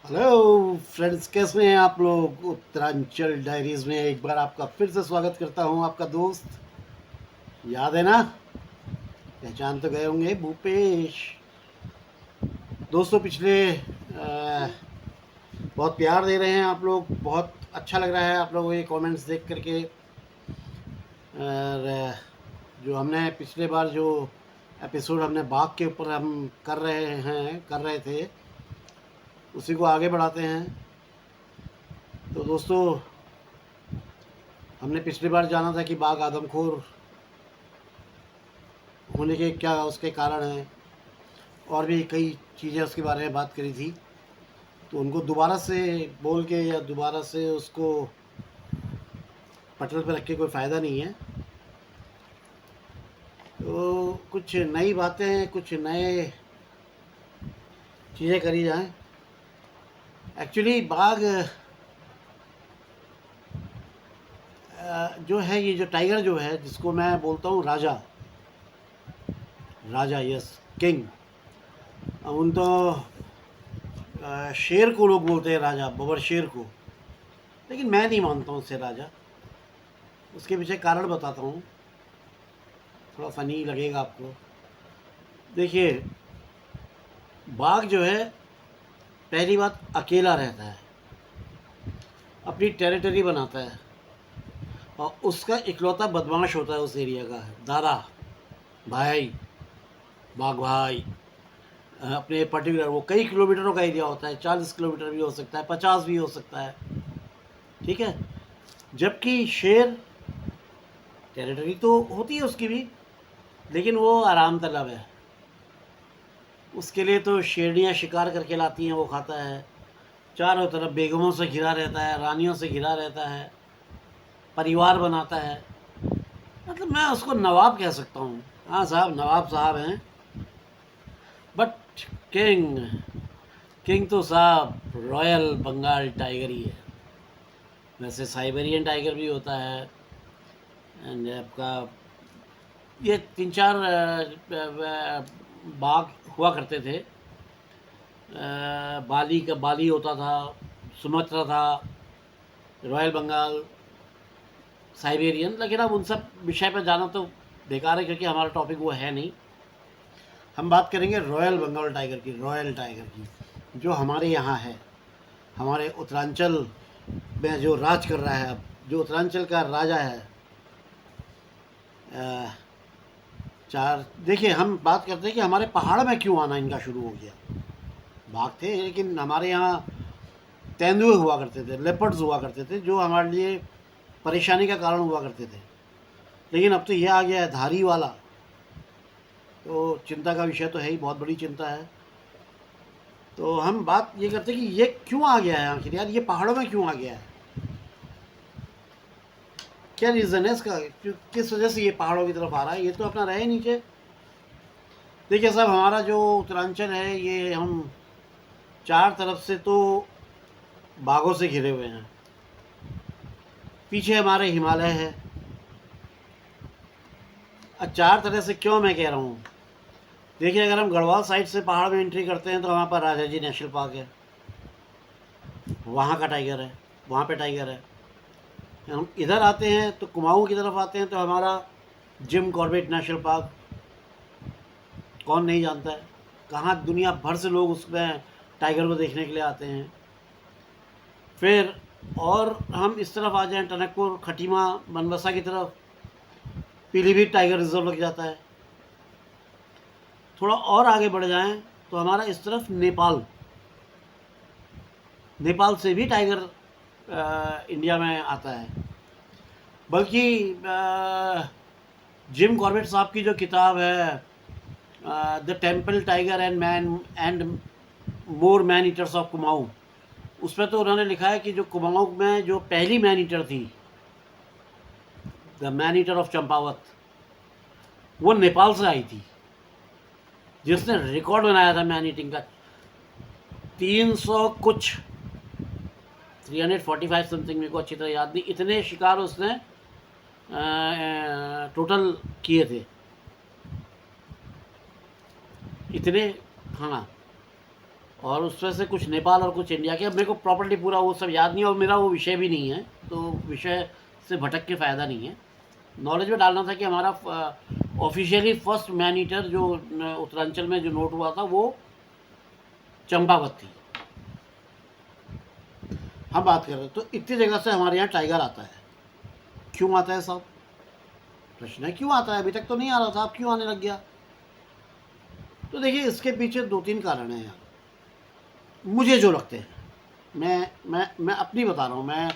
Hello friends, कैसे हैं आप लोग। उत्तरांचल डायरीज में एक बार आपका फिर से स्वागत करता हूं। आपका दोस्त, याद है ना, पहचान तो गए होंगे, भूपेश। दोस्तों, पिछले बहुत प्यार दे रहे हैं आप लोग, बहुत अच्छा लग रहा है आप लोगों के कमेंट्स देख करके। और जो हमने पिछले बार जो एपिसोड हमने बाघ के ऊपर हम कर रहे थे, उसी को आगे बढ़ाते हैं। तो दोस्तों, हमने पिछली बार जाना था कि बाघ आदमखोर होने के क्या उसके कारण हैं, और भी कई चीज़ें उसके बारे में बात करी थी। तो उनको दोबारा से बोल के या दोबारा से उसको पटल पर रख के कोई फ़ायदा नहीं है। तो कुछ नई बातें, कुछ नए चीज़ें करी जाएं। एक्चुअली बाघ जो है, ये जो टाइगर जो है, जिसको मैं बोलता हूँ राजा, राजा यस, किंग। उन तो शेर को लोग बोलते हैं राजा, बबर शेर को, लेकिन मैं नहीं मानता हूँ उसे राजा। उसके पीछे कारण बताता हूँ, थोड़ा फ़नी लगेगा आपको। देखिए, बाघ जो है, पहली बात अकेला रहता है, अपनी टेरिटरी बनाता है, और उसका इकलौता बदमाश होता है उस एरिया का, दादा भाई, बाघ भाई। अपने पर्टिकुलर वो कई किलोमीटरों का एरिया होता है, 40 किलोमीटर भी हो सकता है, 50 भी हो सकता है, ठीक है। जबकि शेर, टेरिटरी तो होती है उसकी भी, लेकिन वो आराम तलब है। उसके लिए तो शेरनियाँ शिकार करके लाती हैं, वो खाता है। चारों तरफ बेगमों से घिरा रहता है, रानियों से घिरा रहता है, परिवार बनाता है। मतलब मैं उसको नवाब कह सकता हूँ। हाँ साहब, नवाब साहब हैं। बट किंग, किंग तो साहब रॉयल बंगाल टाइगर ही है। वैसे साइबेरियन टाइगर भी होता है, एंड आपका ये तीन चार बाघ हुआ करते थे। बाली का बाली होता था, सुमात्रा था, रॉयल बंगाल, साइबेरियन। लेकिन अब उन सब विषय पर जाना तो बेकार है, क्योंकि हमारा टॉपिक वो है नहीं। हम बात करेंगे रॉयल बंगाल टाइगर की, रॉयल टाइगर की, जो हमारे यहाँ है, हमारे उत्तरांचल में जो राज कर रहा है अब, जो उत्तरांचल का राजा है। अ, चार देखिए, हम बात करते हैं कि हमारे पहाड़ में क्यों आना इनका शुरू हो गया। बाघ थे, लेकिन हमारे यहाँ तेंदुए हुआ करते थे, लेपर्ड्स हुआ करते थे, जो हमारे लिए परेशानी का कारण हुआ करते थे। लेकिन अब तो यह आ गया है धारी वाला, तो चिंता का विषय तो है ही, बहुत बड़ी चिंता है। तो हम बात ये करते हैं कि ये क्यों आ गया है आखिर, यार ये पहाड़ों में क्यों आ गया है, क्या रीज़न है इसका, किस वजह से ये पहाड़ों की तरफ आ रहा है। ये तो अपना रहे नीचे। देखिए साहब, हमारा जो उत्तरांचल है, ये हम चार तरफ से तो बाघों से घिरे हुए हैं। पीछे हमारे हिमालय है। अब चार तरह से क्यों मैं कह रहा हूँ, देखिए, अगर हम गढ़वाल साइड से पहाड़ में एंट्री करते हैं तो वहाँ पर राजा जी नेशनल पार्क है, वहाँ का टाइगर है, वहाँ पे टाइगर है। हम इधर आते हैं तो कुमाऊँ की तरफ आते हैं तो हमारा जिम कॉर्बेट नेशनल पार्क, कौन नहीं जानता है। कहाँ दुनिया भर से लोग उसमें टाइगर को देखने के लिए आते हैं। फिर और हम इस तरफ आ जाएं, टनकपुर, खटीमा, बनबसा की तरफ, पीलीभीत टाइगर रिजर्व लग जाता है। थोड़ा और आगे बढ़ जाएं तो हमारा इस तरफ नेपाल, नेपाल से भी टाइगर इंडिया में आता है। बल्कि जिम कॉर्बेट साहब की जो किताब है, the temple tiger and man and more man eaters of Kumaon, उसमें तो उन्होंने लिखा है कि जो कुमाऊँ में जो पहली मैन ईटर थी, the man eater of Champawat, वो नेपाल से आई थी, जिसने रिकॉर्ड बनाया था मैन ईटिंग का। 300 कुछ, 345 समथिंग, मेरे को अच्छी तरह याद नहीं, इतने शिकार उसने टोटल किए थे, इतने। हाँ, और उसमें से कुछ नेपाल और कुछ इंडिया के। अब मेरे को प्रॉपर्ली पूरा वो सब याद नहीं है और मेरा वो विषय भी नहीं है, तो विषय से भटक के फ़ायदा नहीं है। नॉलेज में डालना था कि हमारा ऑफिशियली फर्स्ट मैन ईटर जो उत्तरांचल में जो नोट हुआ था वो चंपावत थी। हम बात कर रहे हैं तो इतनी जगह से हमारे यहाँ टाइगर आता है। क्यों आता है साहब? प्रश्न है क्यों आता है? अभी तक तो नहीं आ रहा था, अब क्यों आने लग गया? तो देखिए इसके पीछे 2-3 कारण हैं यार, मुझे जो लगते हैं। मैं अपनी बता रहा हूँ। मैं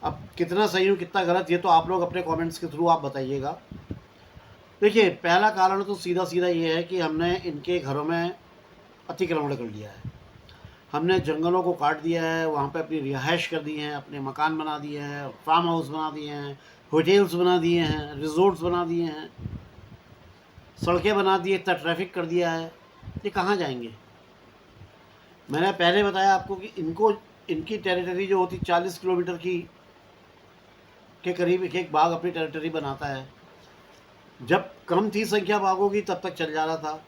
अब कितना सही हूँ कितना गलत ये तो आप लोग अपने कमेंट्स के थ्रू आप बताइएगा। देखिए पहला कारण तो सीधा सीधा ये है कि हमने इनके घरों में अतिक्रमण कर लिया है। हमने जंगलों को काट दिया है, वहाँ पे अपनी रिहाइश कर दी है, अपने मकान बना दिए हैं, फार्म हाउस बना दिए हैं, होटल्स बना दिए हैं, रिजॉर्ट्स बना दिए हैं, सड़कें बना दी, इतना ट्रैफिक कर दिया है। ये कहाँ जाएंगे? मैंने पहले बताया आपको कि इनकी टेरिटरी जो होती 40 किलोमीटर की के करीब एक बाघ अपनी टेरिटरी बनाता है। जब कम थी संख्या बाघों की तब तक चल जा रहा था।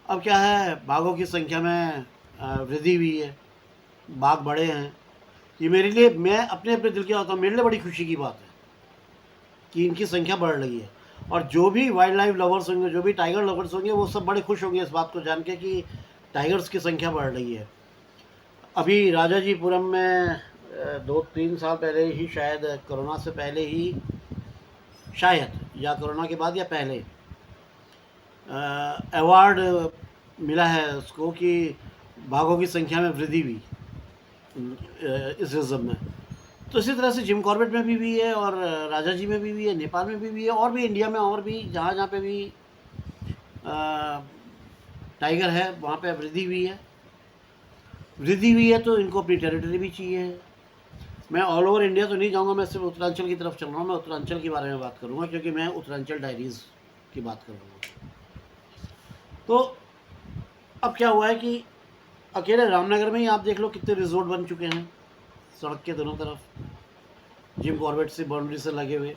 अब क्या है, बाघों की संख्या में वृद्धि हुई है, बाघ बड़े हैं। ये मेरे लिए, मैं अपने अपने दिल की बात हूँ, मेरे लिए बड़ी खुशी की बात है कि इनकी संख्या बढ़ रही है। और जो भी वाइल्ड लाइफ लवर्स होंगे, जो भी टाइगर लवर्स होंगे, वो सब बड़े खुश होंगे इस बात को जान के कि टाइगर्स की संख्या बढ़ रही है। अभी राजाजीपुरम में 2-3 साल पहले ही, शायद कोरोना से पहले ही, शायद या कोरोना के बाद या पहले, अवार्ड मिला है उसको कि बाघों की संख्या में वृद्धि हुई इस रिजर्व में। तो इसी तरह से जिम कॉर्बेट में भी हुई है और राजाजी में भी हुई है, नेपाल में भी हुई है, और भी इंडिया में और भी जहाँ जहाँ पे भी टाइगर है वहाँ पे वृद्धि हुई है। वृद्धि हुई है तो इनको अपनी टेरिटरी भी चाहिए। मैं ऑल ओवर इंडिया तो नहीं जाऊँगा, मैं सिर्फ उत्तरांचल की तरफ चल रहा हूँ। मैं उत्तरांचल के बारे में बात करूँगा क्योंकि मैं उत्तरांचल डायरीज़ की बात कर रहा हूँ। तो अब क्या हुआ है कि अकेले रामनगर में ही आप देख लो कितने रिजॉर्ट बन चुके हैं सड़क के दोनों तरफ, जिम कॉर्बेट से बाउंड्री से लगे हुए।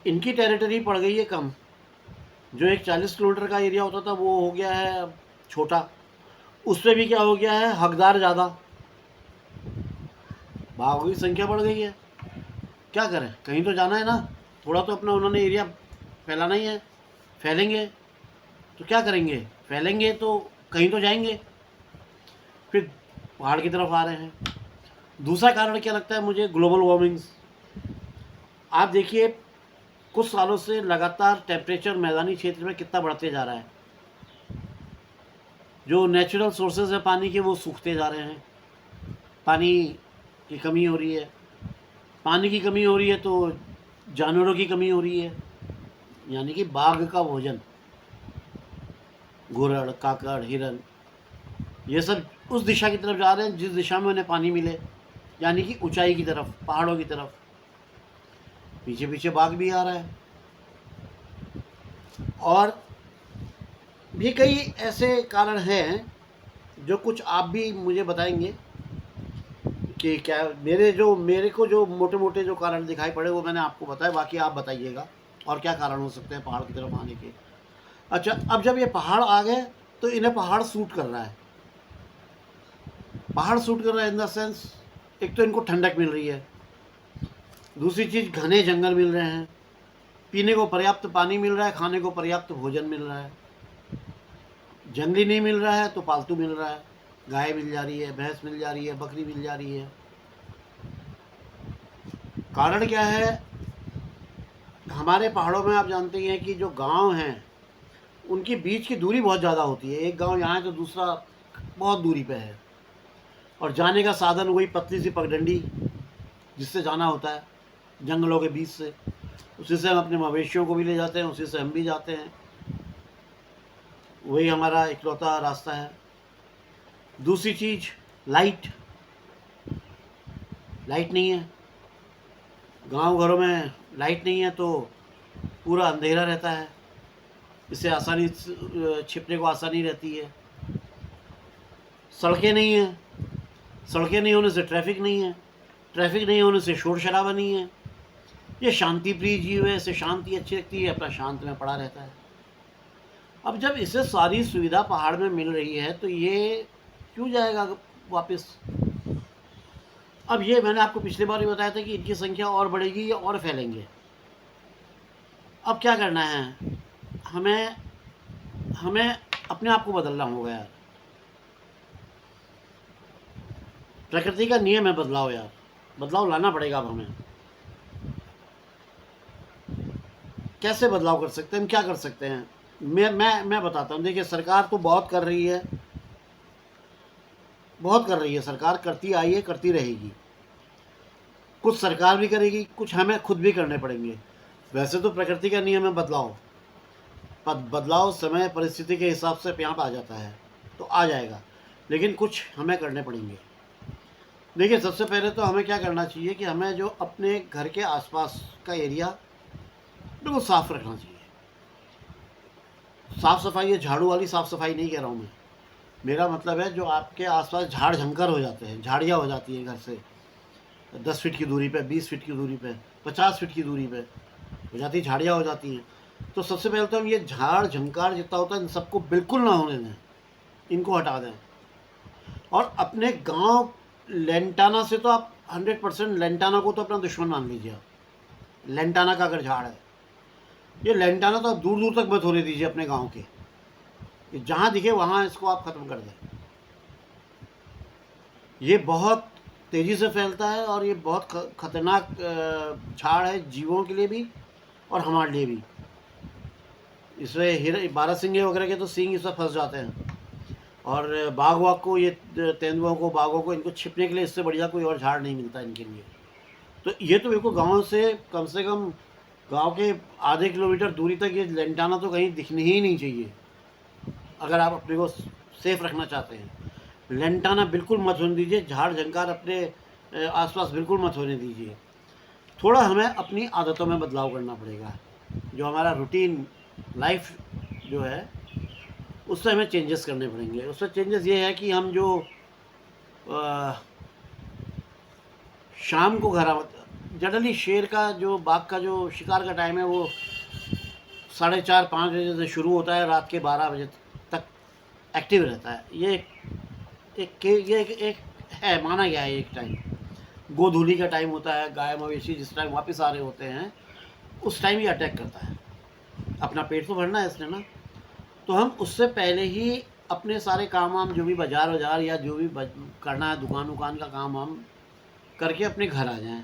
इनकी टेरिटरी पड़ गई है कम। जो एक 40 किलोमीटर का एरिया होता था वो हो गया है छोटा। उसमें भी क्या हो गया है, हकदार ज़्यादा, बाघों की संख्या बढ़ गई है। क्या करें, कहीं तो जाना है ना, थोड़ा तो अपना उन्होंने एरिया फैलाना ही है। फैलेंगे तो क्या करेंगे, फैलेंगे तो कहीं तो जाएंगे, फिर पहाड़ की तरफ आ रहे हैं। दूसरा कारण क्या लगता है मुझे, ग्लोबल वार्मिंग। आप देखिए कुछ सालों से लगातार टेम्परेचर मैदानी क्षेत्र में कितना बढ़ते जा रहा है। जो नेचुरल सोर्सेज है पानी के वो सूखते जा रहे हैं, पानी की कमी हो रही है। पानी की कमी हो रही है तो जानवरों की कमी हो रही है, यानी कि बाघ का भोजन, घुरड़, काकड़, हिरन, ये सब उस दिशा की तरफ जा रहे हैं जिस दिशा में उन्हें पानी मिले, यानी कि ऊंचाई की तरफ, पहाड़ों की तरफ। पीछे पीछे बाघ भी आ रहा है। और भी कई ऐसे कारण हैं जो कुछ आप भी मुझे बताएंगे कि क्या मेरे को जो मोटे मोटे जो कारण दिखाई पड़े वो मैंने आपको बताया। बाकी आप बताइएगा और क्या कारण हो सकते हैं पहाड़ की तरफ आने के। अच्छा, अब जब ये पहाड़ आ गए तो इन्हें पहाड़ सूट कर रहा है। पहाड़ सूट कर रहा है इन द सेंस, एक तो इनको ठंडक मिल रही है, दूसरी चीज़ घने जंगल मिल रहे हैं, पीने को पर्याप्त पानी मिल रहा है, खाने को पर्याप्त भोजन मिल रहा है। जंगली नहीं मिल रहा है तो पालतू मिल रहा है, गाय मिल जा रही है, भैंस मिल जा रही है, बकरी मिल जा रही है। कारण क्या है, हमारे पहाड़ों में आप जानते ही हैं कि जो गांव हैं उनकी बीच की दूरी बहुत ज़्यादा होती है। एक गांव यहाँ है तो दूसरा बहुत दूरी पे है, और जाने का साधन वही पतली सी पगडंडी जिससे जाना होता है जंगलों के बीच से। उसी से हम अपने मवेशियों को भी ले जाते हैं, उसी से हम भी जाते हैं, वही हमारा इकलौता रास्ता है। दूसरी चीज़, लाइट नहीं है। गांव घरों में लाइट नहीं है तो पूरा अंधेरा रहता है, इससे आसानी छिपने को आसानी रहती है। सड़कें नहीं हैं, सड़कें नहीं होने से ट्रैफिक नहीं है, ट्रैफिक नहीं होने से शोर शराबा नहीं है। ये शांति प्रिय जीव है, इसे शांति अच्छी लगती है, अपना शांत में पड़ा रहता है। अब जब इसे सारी सुविधा पहाड़ में मिल रही है तो ये क्यों जाएगा वापस? अब ये मैंने आपको पिछली बार भी बताया था कि इनकी संख्या और बढ़ेगी और फैलेंगे। अब क्या करना है, हमें हमें अपने आप को बदलना होगा यार। प्रकृति का नियम है बदलाव यार, बदलाव लाना पड़ेगा अब हमें। कैसे बदलाव कर सकते हैं, हम क्या कर सकते हैं? मैं बताता हूँ। देखिए, सरकार तो बहुत कर रही है, बहुत कर रही है सरकार, करती आई है, करती रहेगी। कुछ सरकार भी करेगी, कुछ हमें खुद भी करने पड़ेंगे। वैसे तो प्रकृति का नियम है बदलाव, बदलाव समय परिस्थिति के हिसाब से यहाँ पे आ जाता है, तो आ जाएगा, लेकिन कुछ हमें करने पड़ेंगे। देखिए, सबसे पहले तो हमें क्या करना चाहिए कि हमें जो अपने घर के आसपास का एरिया बिल्कुल साफ रखना चाहिए। साफ सफाई, ये झाड़ू वाली साफ सफाई नहीं कह रहा हूँ मैं, मेरा मतलब है जो आपके आसपास झाड़ झंकर हो जाते हैं, झाड़ियाँ हो जाती हैं घर से 10 फीट की दूरी पे, 20 फीट की दूरी पे, 50 फीट की दूरी पे हो जाती, झाड़ियाँ हो जाती हैं। तो सबसे पहले तो हम ये झाड़ झंकार जितना होता है इन सबको बिल्कुल ना होने दें, इनको हटा दें। और अपने गांव लेंटाना से तो आप 100% लेंटाना को तो अपना दुश्मन मान लीजिए आप। लेंटाना का अगर झाड़ है, ये लेंटाना तो आप दूर दूर तक मत होने दीजिए अपने गांव के, ये जहाँ दिखे वहाँ इसको आप ख़त्म कर दें। ये बहुत तेज़ी से फैलता है और ये बहुत खतरनाक झाड़ है, जीवों के लिए भी और हमारे लिए भी। इसमें हिर बारहसिंगे वगैरह के तो सींग इसमें फंस जाते हैं, और बाघ वाघ को, ये तेंदुओं को, बाघों को, इनको छिपने के लिए इससे बढ़िया कोई और झाड़ नहीं मिलता इनके लिए। तो ये तो बिल्कुल गांव से कम गांव के आधे किलोमीटर दूरी तक ये लेंटाना तो कहीं दिखनी ही नहीं चाहिए, अगर आप अपने को सेफ रखना चाहते हैं। लेंटाना बिल्कुल मत होने दीजिए, झाड़ झंकार अपने आसपास बिल्कुल मत होने दीजिए। थोड़ा हमें अपनी आदतों में बदलाव करना पड़ेगा, जो हमारा रूटीन लाइफ जो है उससे हमें चेंजेस करने पड़ेंगे। उससे चेंजेस ये है कि हम जो शाम को घर जनरली शेर का जो, बाघ का जो शिकार का टाइम है वो 4:30-5 बजे से शुरू होता है, रात के 12 बजे तक एक्टिव रहता है। ये एक है, माना गया है एक टाइम। गोधूली का टाइम होता है, गाय मवेशी जिस टाइम वापस आ रहे होते हैं उस टाइम ये अटैक करता है। अपना पेट तो भरना है इसने ना, तो हम उससे पहले ही अपने सारे काम वाम जो भी बाजार या जो भी करना है, दुकान उकान का काम हम करके अपने घर आ जाएं।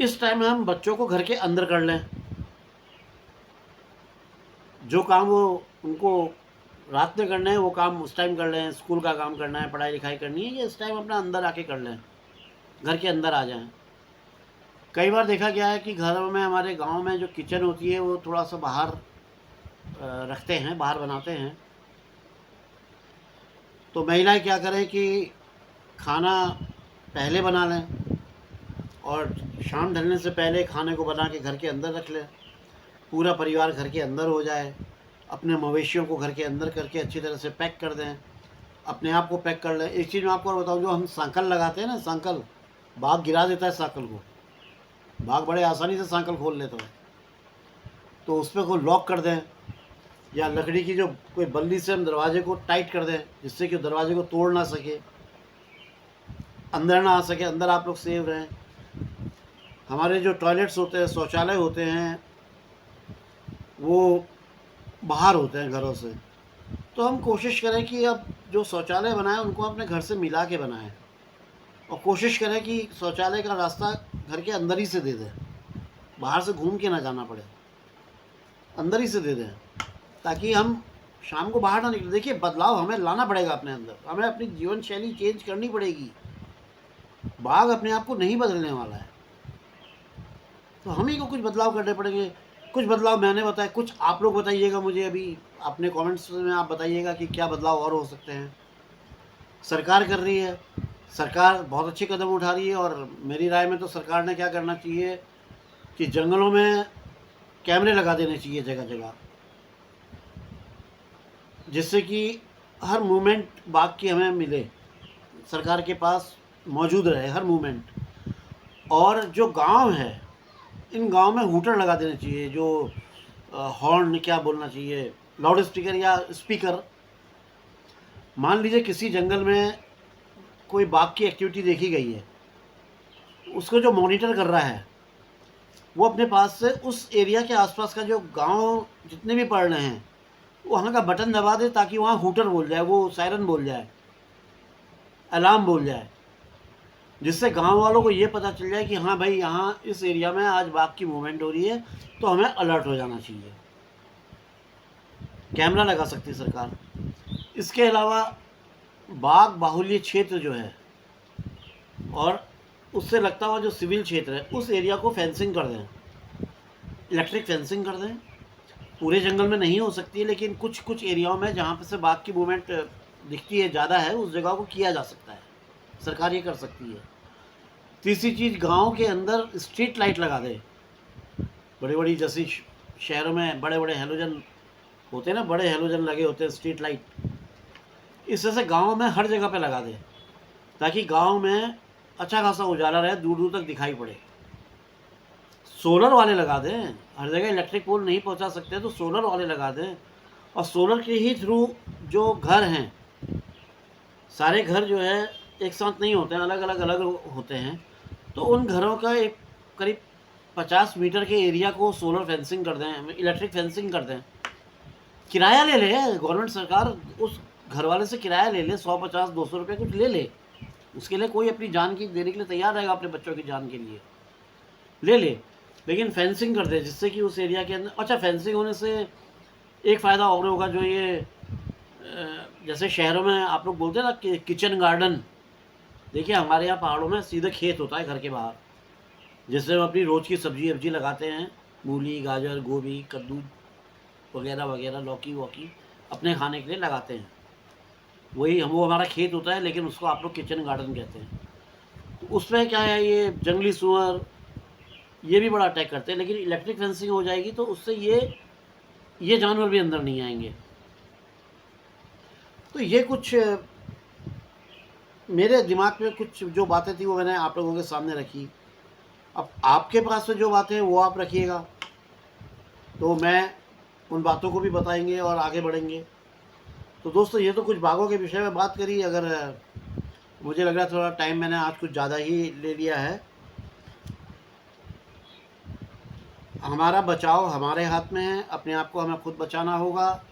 इस टाइम में हम बच्चों को घर के अंदर कर लें, जो काम वो उनको रात में करना है वो काम उस टाइम कर लें। स्कूल का काम करना है, पढ़ाई लिखाई करनी है, ये इस टाइम अपना अंदर आके कर लें, घर के अंदर आ जाएं। कई बार देखा गया है कि घरों में, हमारे गांव में जो किचन होती है वो थोड़ा सा बाहर रखते हैं, बाहर बनाते हैं। तो महिलाएं क्या करें कि खाना पहले बना लें और शाम ढलने से पहले खाने को बना के घर के अंदर रख लें। पूरा परिवार घर के अंदर हो जाए, अपने मवेशियों को घर के अंदर करके अच्छी तरह से पैक कर दें, अपने आप को पैक कर लें। एक चीज़ मैं आपको और बताऊँ, जो हम सांकल लगाते हैं ना, सांकल, बाघ गिरा देता है सांकल को, बाघ बड़े आसानी से सांकल खोल लेता है। तो उस पर को लॉक कर दें, या लकड़ी की जो कोई बल्ली से हम दरवाजे को टाइट कर दें, जिससे कि दरवाजे को तोड़ ना सके, अंदर ना आ सके, अंदर आप लोग सेफ रहें। हमारे जो टॉयलेट्स होते हैं, शौचालय होते हैं, वो बाहर होते हैं घरों से। तो हम कोशिश करें कि अब जो शौचालय बनाएं उनको अपने घर से मिला के बनाएं, और कोशिश करें कि शौचालय का रास्ता घर के अंदर ही से दे दें, बाहर से घूम के ना जाना पड़े, अंदर ही से दे दें, ताकि हम शाम को बाहर ना निकले। देखिए, बदलाव हमें लाना पड़ेगा अपने अंदर, हमें अपनी जीवन शैली चेंज करनी पड़ेगी। बाघ अपने आप को नहीं बदलने वाला है, तो हम ही को कुछ बदलाव करने पड़ेंगे। कुछ बदलाव मैंने बताया, कुछ आप लोग बताइएगा मुझे, अभी अपने कमेंट्स में आप बताइएगा कि क्या बदलाव और हो सकते हैं। सरकार कर रही है, सरकार बहुत अच्छे कदम उठा रही है, और मेरी राय में तो सरकार ने क्या करना चाहिए कि जंगलों में कैमरे लगा देने चाहिए जगह जगह, जिससे कि हर मूवमेंट बाघ की हमें मिले, सरकार के पास मौजूद रहे हर मूवमेंट। और जो गांव है, इन गांव में हूटर लगा देने चाहिए, जो हॉर्न क्या बोलना चाहिए, लाउड स्पीकर या स्पीकर। मान लीजिए किसी जंगल में कोई बाघ की एक्टिविटी देखी गई है, उसको जो मॉनिटर कर रहा है वो अपने पास से उस एरिया के आसपास का जो गांव जितने भी पड़ रहे हैं वहाँ का बटन दबा दे, ताकि वहाँ हूटर बोल जाए, वो सायरन बोल जाए, अलार्म बोल जाए, जिससे गांव वालों को ये पता चल जाए कि हाँ भाई यहाँ इस एरिया में आज बाघ की मूवमेंट हो रही है, तो हमें अलर्ट हो जाना चाहिए। कैमरा लगा सकती है सरकार। इसके अलावा बाघ बाहुल्य क्षेत्र जो है और उससे लगता हुआ जो सिविल क्षेत्र है, उस एरिया को फेंसिंग कर दें, इलेक्ट्रिक फेंसिंग कर दें। पूरे जंगल में नहीं हो सकती है, लेकिन कुछ कुछ एरियाओं में जहाँ पे से बाघ की मूवमेंट दिखती है ज़्यादा है, उस जगह को किया जा सकता है, सरकार ये कर सकती है। तीसरी चीज़, गांव के अंदर स्ट्रीट लाइट लगा दे, बड़ी बड़ी, जैसे शहरों में बड़े बड़े हेलोजन होते हैं ना, बड़े हेलोजन लगे होते हैं स्ट्रीट लाइट, इस तरह से गाँव में हर जगह पे लगा दे, ताकि गाँव में अच्छा खासा उजाला रहे, दूर दूर तक दिखाई पड़े। सोलर वाले लगा दें, हर जगह इलेक्ट्रिक पोल नहीं पहुंचा सकते तो सोलर वाले लगा दें, और सोलर के ही थ्रू जो घर हैं, सारे घर जो है एक साथ नहीं होते हैं, अलग होते हैं, तो उन घरों का एक करीब 50 मीटर के एरिया को सोलर फेंसिंग कर दें, इलेक्ट्रिक फेंसिंग कर दें। किराया ले ले गवर्नमेंट, सरकार उस घर वाले से किराया ले ले, 100-50-200 रुपये कुछ ले ले, उसके लिए कोई अपनी जान की देने के लिए तैयार रहेगा, अपने बच्चों की जान के लिए ले ले, लेकिन फेंसिंग कर दे, जिससे कि उस एरिया के अंदर। अच्छा, फेंसिंग होने से एक फ़ायदा और होगा, जो ये जैसे शहरों में आप लोग बोलते हैं ना कि किचन गार्डन, देखिए हमारे यहाँ पहाड़ों में सीधे खेत होता है घर के बाहर, जिससे हम अपनी रोज़ की सब्जी वब्जी लगाते हैं, मूली, गाजर, गोभी, कद्दू वगैरह वगैरह, लौकी वौकी अपने खाने के लिए लगाते हैं। वही वो हमारा खेत होता है, लेकिन उसको आप लोग किचन गार्डन कहते हैं। तो उसमें क्या है, ये जंगली सूअर ये भी बड़ा अटैक करते हैं, लेकिन इलेक्ट्रिक फेंसिंग हो जाएगी तो उससे ये जानवर भी अंदर नहीं आएंगे। तो ये कुछ मेरे दिमाग में कुछ जो बातें थी वो मैंने आप लोगों के सामने रखी। अब आपके पास में जो बातें हैं वो आप रखिएगा, तो मैं उन बातों को भी बताएंगे और आगे बढ़ेंगे। तो दोस्तों, ये तो कुछ बाघों के विषय में बात करी। अगर मुझे लग रहा है थोड़ा टाइम मैंने आज कुछ ज़्यादा ही ले लिया है। हमारा बचाव हमारे हाथ में है, अपने आप को हमें खुद बचाना होगा।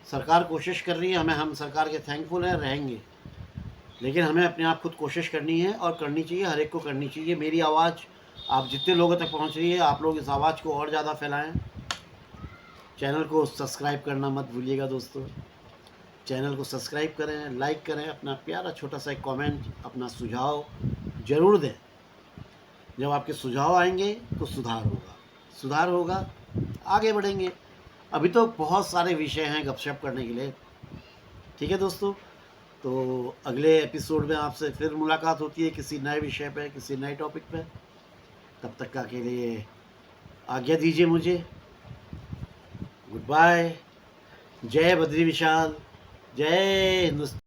सरकार कोशिश कर रही है, हम सरकार के थैंकफुल हैं, रहेंगे, लेकिन हमें अपने आप खुद कोशिश करनी है और करनी चाहिए, हर एक को करनी चाहिए। मेरी आवाज़ आप जितने लोगों तक पहुंच रही है, आप लोग इस आवाज़ को और ज़्यादा फैलाएं। चैनल को सब्सक्राइब करना मत भूलिएगा दोस्तों, चैनल को सब्सक्राइब करें, लाइक करें, अपना प्यारा छोटा सा एक कमेंट, अपना सुझाव ज़रूर दें। जब आपके सुझाव आएंगे तो सुधार होगा, आगे बढ़ेंगे। अभी तो बहुत सारे विषय हैं गपशप करने के लिए। ठीक है दोस्तों, तो अगले एपिसोड में आपसे फिर मुलाकात होती है किसी नए विषय पे, किसी नए टॉपिक पे। तब तक का के लिए आज्ञा दीजिए मुझे। Good bye. जय बद्री विशाल, जय हिंदुस्तान।